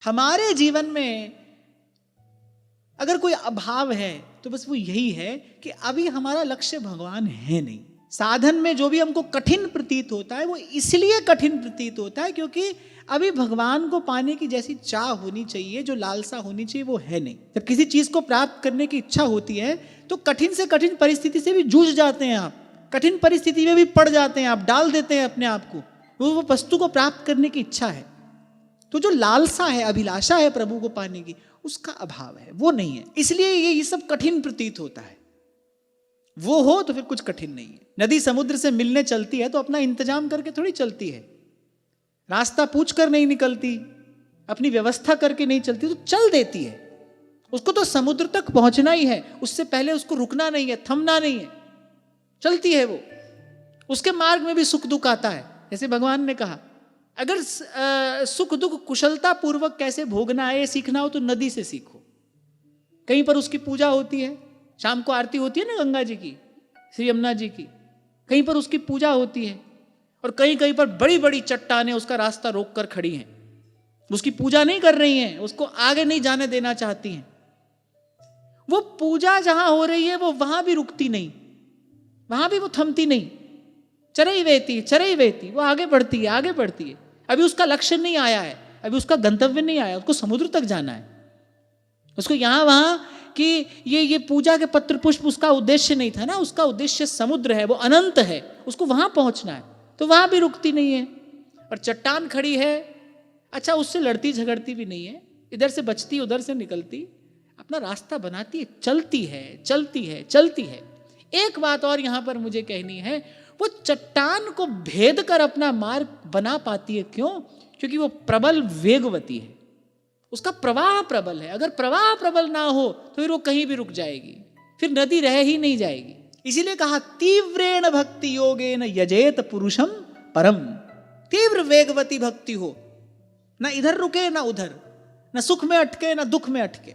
हमारे जीवन में अगर कोई अभाव है तो बस वो यही है कि अभी हमारा लक्ष्य भगवान है नहीं। साधन में जो भी हमको कठिन प्रतीत होता है वो इसलिए कठिन प्रतीत होता है क्योंकि अभी भगवान को पाने की जैसी चाह होनी चाहिए, जो लालसा होनी चाहिए, वो है नहीं। जब किसी चीज को प्राप्त करने की इच्छा होती है तो कठिन से कठिन परिस्थिति से भी जूझ जाते हैं आप, कठिन परिस्थिति में भी पड़ जाते हैं आप, डाल देते हैं अपने आप को। वो वस्तु को प्राप्त करने की इच्छा है, तो जो लालसा है, अभिलाषा है प्रभु को पाने की, उसका अभाव है, वो नहीं है। इसलिए ये सब कठिन प्रतीत होता है। वो हो तो फिर कुछ कठिन नहीं है। नदी समुद्र से मिलने चलती है तो अपना इंतजाम करके थोड़ी चलती है, रास्ता पूछ कर नहीं निकलती, अपनी व्यवस्था करके नहीं चलती, तो चल देती है। उसको तो समुद्र तक पहुंचना ही है, उससे पहले उसको रुकना नहीं है, थमना नहीं है, चलती है वो। उसके मार्ग में भी सुख दुख आता है। जैसे भगवान ने कहा, अगर सुख दुख कुशलता पूर्वक कैसे भोगना है ये सीखना हो तो नदी से सीखो। कहीं पर उसकी पूजा होती है, शाम को आरती होती है ना गंगा जी की, श्री यमुना जी की, कहीं पर उसकी पूजा होती है, और कहीं कहीं पर बड़ी बड़ी चट्टानें उसका रास्ता रोक कर खड़ी हैं, उसकी पूजा नहीं कर रही हैं, उसको आगे नहीं जाने देना चाहती हैं। वो पूजा जहां हो रही है वो वहां भी रुकती नहीं, वहां भी वो थमती नहीं, चरई वेती, वो आगे बढ़ती है, आगे बढ़ती है। अभी उसका लक्ष्य नहीं आया है, अभी उसका गंतव्य नहीं आया, उसको समुद्र तक जाना है। उसको यहां वहां कि ये पूजा के पत्र पुष्प उसका उद्देश्य नहीं था ना, उसका उद्देश्य समुद्र है, वो अनंत है, उसको वहां पहुंचना है, तो वहां भी रुकती नहीं है। और चट्टान खड़ी है, अच्छा उससे लड़ती झगड़ती भी नहीं है, इधर से बचती उधर से निकलती, अपना रास्ता बनाती है, चलती है, चलती है, चलती है। एक बात और यहां पर मुझे कहनी है, वो चट्टान को भेद कर अपना मार्ग बना पाती है। क्यों? क्योंकि वो प्रबल वेगवती है, उसका प्रवाह प्रबल है। अगर प्रवाह प्रबल ना हो तो फिर वो कहीं भी रुक जाएगी, फिर नदी रह ही नहीं जाएगी। इसीलिए कहा तीव्रेण भक्ति योगेन यजेत पुरुषम परम। तीव्र वेगवती भक्ति हो, ना इधर रुके ना उधर, ना सुख में अटके ना दुख में अटके,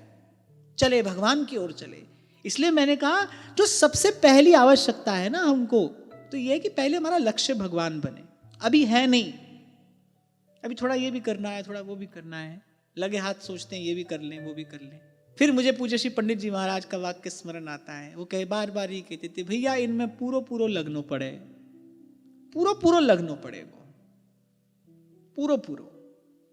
चले भगवान की ओर चले। इसलिए मैंने कहा जो सबसे पहली आवश्यकता है ना हमको, तो यह कि पहले हमारा लक्ष्य भगवान बने। अभी है नहीं, अभी थोड़ा ये भी करना है, थोड़ा वो भी करना है, लगे हाथ सोचते हैं ये भी कर लें वो भी कर लें। फिर मुझे पूज्य श्री पंडित जी महाराज का वाक्य स्मरण आता है। वो कहे बार बार ये कहते थे, भैया इनमें पूरो लगनो पड़े, पूरो लगनो पड़ेगा, पूरो